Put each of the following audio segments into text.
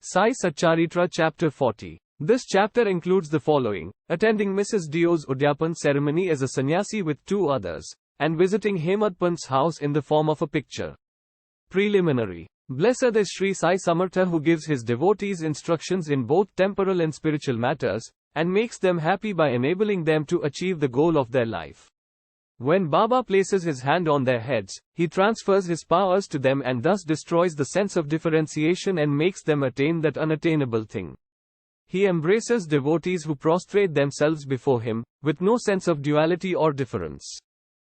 Sai Satcharitra Chapter 40. This chapter includes the following: attending Mrs. Dio's Udyapan ceremony as a sannyasi with two others, and visiting Hemadpant's house in the form of a picture. Preliminary. Blessed is Shri Sai Satcharitra, who gives his devotees instructions in both temporal and spiritual matters, and makes them happy by enabling them to achieve the goal of their life. When Baba places his hand on their heads, he transfers his powers to them and thus destroys the sense of differentiation and makes them attain that unattainable thing. He embraces devotees who prostrate themselves before him, with no sense of duality or difference.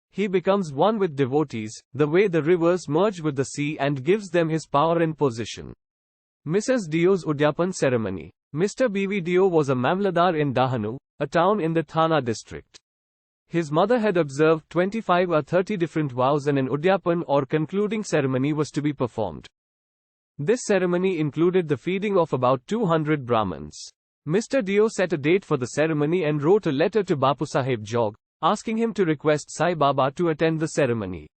He becomes one with devotees, the way the rivers merge with the sea, and gives them his power and position. Mrs. Dio's Udyapan ceremony. Mr. B.V. Dio was a Mamladar in Dahanu, a town in the Thana district. His mother had observed 25 or 30 different vows, and an Udyapan or concluding ceremony was to be performed. This ceremony included the feeding of about 200 Brahmins. Mr. Dio set a date for the ceremony and wrote a letter to Bapusaheb Jog, asking him to request Sai Baba to attend the ceremony.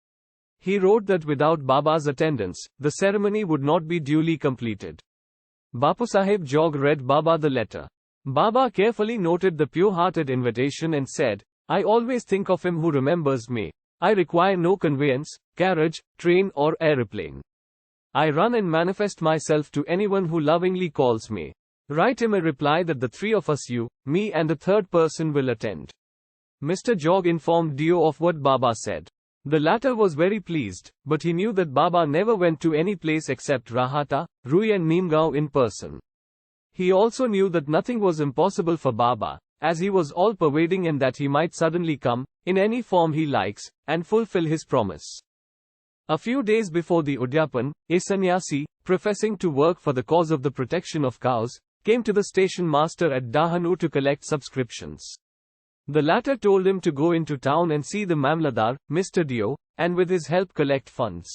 He wrote that without Baba's attendance, the ceremony would not be duly completed. Bapusaheb Jog read Baba the letter. Baba carefully noted the pure-hearted invitation and said, "I always think of him who remembers me. I require no conveyance, carriage, train or aeroplane. I run and manifest myself to anyone who lovingly calls me. Write him a reply that the three of us, you, me and a third person, will attend." Mr. Jog informed Dio of what Baba said. The latter was very pleased, but he knew that Baba never went to any place except Rahata, Rui and Neemgaon in person. He also knew that nothing was impossible for Baba, as he was all-pervading, and that he might suddenly come, in any form he likes, and fulfill his promise. A few days before the Udyapan, a sannyasi, professing to work for the cause of the protection of cows, came to the station master at Dahanu to collect subscriptions. The latter told him to go into town and see the Mamladar, Mr. Dio, and with his help collect funds.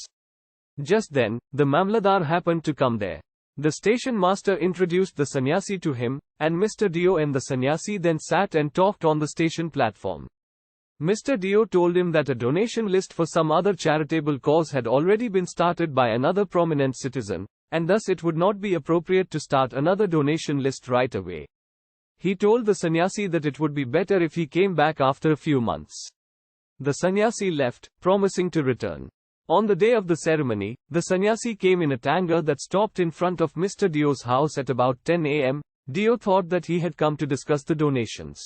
Just then, the Mamladar happened to come there. The station master introduced the sannyasi to him, and Mr. Dio and the sannyasi then sat and talked on the station platform. Mr. Dio told him that a donation list for some other charitable cause had already been started by another prominent citizen, and thus it would not be appropriate to start another donation list right away. He told the sannyasi that it would be better if he came back after a few months. The sannyasi left, promising to return. On the day of the ceremony, the sannyasi came in a tanker that stopped in front of Mr. Dio's house at about 10 a.m. Dio thought that he had come to discuss the donations.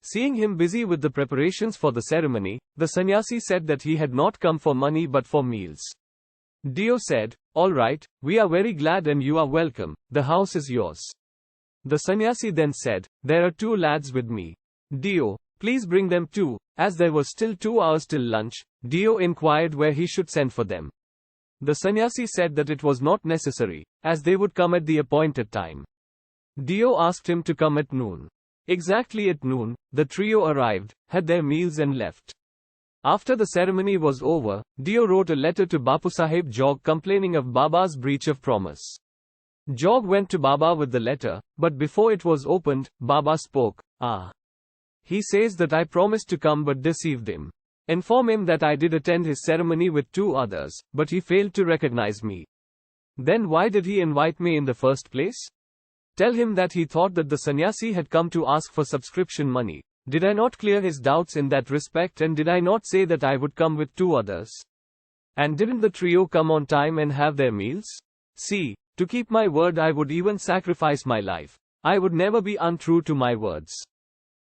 Seeing him busy with the preparations for the ceremony, the sannyasi said that he had not come for money but for meals. Dio said, "All right, we are very glad and you are welcome, the house is yours." The sannyasi then said, "There are two lads with me. Dio, please bring them too." As there was still 2 hours till lunch, Dio inquired where he should send for them. The sannyasi said that it was not necessary, as they would come at the appointed time. Dio asked him to come at noon. Exactly at noon, the trio arrived, had their meals and left. After the ceremony was over, Dio wrote a letter to Bapusaheb Jog complaining of Baba's breach of promise. Jog went to Baba with the letter, but before it was opened, Baba spoke. He says that I promised to come but deceived him. Inform him that I did attend his ceremony with 2 others, but he failed to recognize me. Then why did he invite me in the first place? Tell him that he thought that the sannyasi had come to ask for subscription money. Did I not clear his doubts in that respect, and did I not say that I would come with 2 others? And didn't the trio come on time and have their meals? See, to keep my word I would even sacrifice my life. I would never be untrue to my words.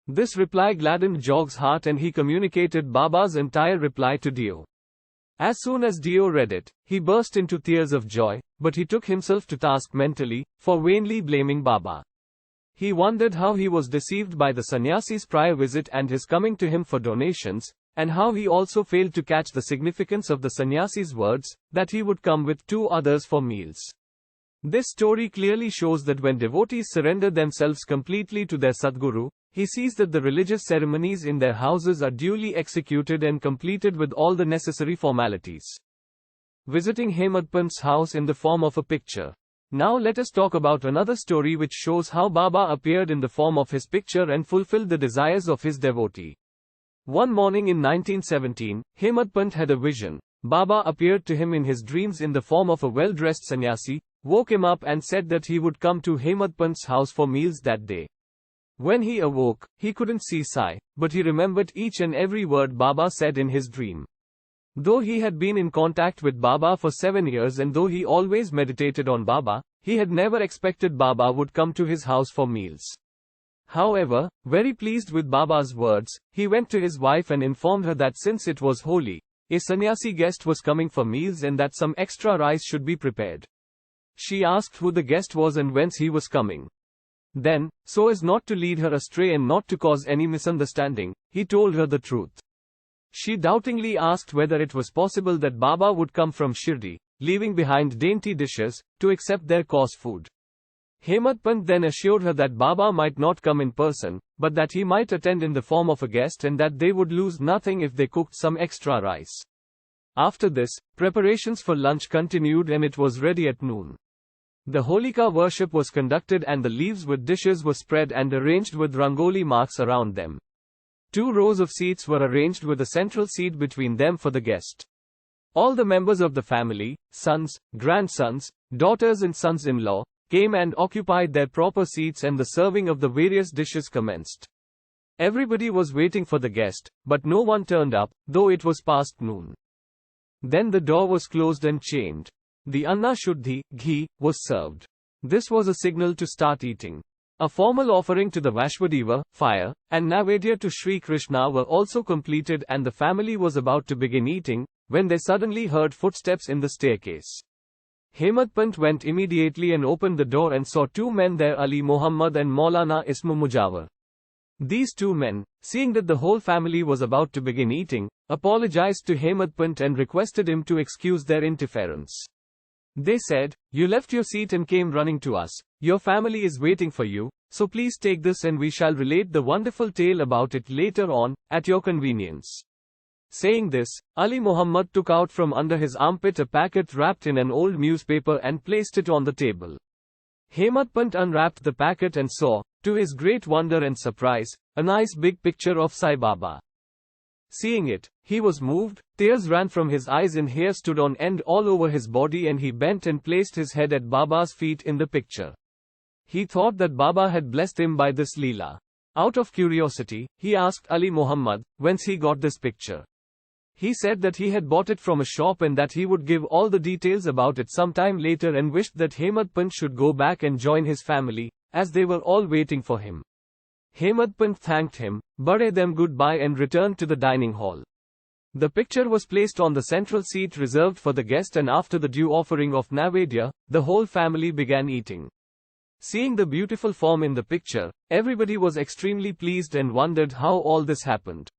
This reply gladdened Jog's heart, and he communicated Baba's entire reply to Dio. As soon as Dio read it, he burst into tears of joy, but he took himself to task mentally, for vainly blaming Baba. He wondered how he was deceived by the sannyasi's prior visit and his coming to him for donations, and how he also failed to catch the significance of the sannyasi's words, that he would come with 2 others for meals. This story clearly shows that when devotees surrender themselves completely to their Sadguru, he sees that the religious ceremonies in their houses are duly executed and completed with all the necessary formalities. Visiting Hemadpant's house in the form of a picture. Now let us talk about another story which shows how Baba appeared in the form of his picture and fulfilled the desires of his devotee. One morning in 1917, Hemadpant had a vision. Baba appeared to him in his dreams in the form of a well-dressed sannyasi, woke him up and said that he would come to Hemadpant's house for meals that day. When he awoke, he couldn't see Sai, but he remembered each and every word Baba said in his dream. Though he had been in contact with Baba for 7 years and though he always meditated on Baba, he had never expected Baba would come to his house for meals. However, very pleased with Baba's words, he went to his wife and informed her that since it was Holi, a sannyasi guest was coming for meals and that some extra rice should be prepared. She asked who the guest was and whence he was coming. Then, so as not to lead her astray and not to cause any misunderstanding, he told her the truth. She doubtingly asked whether it was possible that Baba would come from Shirdi, leaving behind dainty dishes, to accept their coarse food. Hemadpant then assured her that Baba might not come in person, but that he might attend in the form of a guest and that they would lose nothing if they cooked some extra rice. After this, preparations for lunch continued and it was ready at noon. The Holika worship was conducted and the leaves with dishes were spread and arranged with rangoli marks around them. 2 rows of seats were arranged with a central seat between them for the guest. All the members of the family, sons, grandsons, daughters and sons-in-law, came and occupied their proper seats and the serving of the various dishes commenced. Everybody was waiting for the guest, but no one turned up, though it was past noon. Then the door was closed and chained. The Anna Shuddhi, ghee, was served. This was a signal to start eating. A formal offering to the Vashwadeva, fire, and Naivedya to Sri Krishna were also completed and the family was about to begin eating, when they suddenly heard footsteps in the staircase. Hemadpant went immediately and opened the door and saw 2 men there, Ali Muhammad and Maulana Ismu Mujawar. These 2 men, seeing that the whole family was about to begin eating, apologized to Hemadpant and requested him to excuse their interference. They said, "You left your seat and came running to us. Your family is waiting for you, so please take this and we shall relate the wonderful tale about it later on, at your convenience." Saying this, Ali Muhammad took out from under his armpit a packet wrapped in an old newspaper and placed it on the table. Hemadpant unwrapped the packet and saw, to his great wonder and surprise, a nice big picture of Sai Baba. Seeing it, he was moved, tears ran from his eyes and hair stood on end all over his body and he bent and placed his head at Baba's feet in the picture. He thought that Baba had blessed him by this Leela. Out of curiosity, he asked Ali Muhammad, whence he got this picture. He said that he had bought it from a shop and that he would give all the details about it sometime later and wished that Hemadpant should go back and join his family, as they were all waiting for him. Hemadpant thanked him, bade them goodbye and returned to the dining hall. The picture was placed on the central seat reserved for the guest and after the due offering of Naivedya, the whole family began eating. Seeing the beautiful form in the picture, everybody was extremely pleased and wondered how all this happened.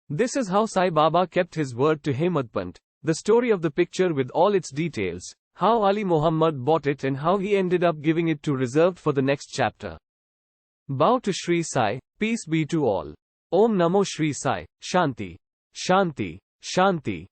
This is how Sai Baba kept his word to Hemadpant, the story of the picture with all its details, how Ali Muhammad bought it and how he ended up giving it to reserved for the next chapter. Bow to Shri Sai, peace be to all. Om Namo Shri Sai, Shanti, Shanti, Shanti.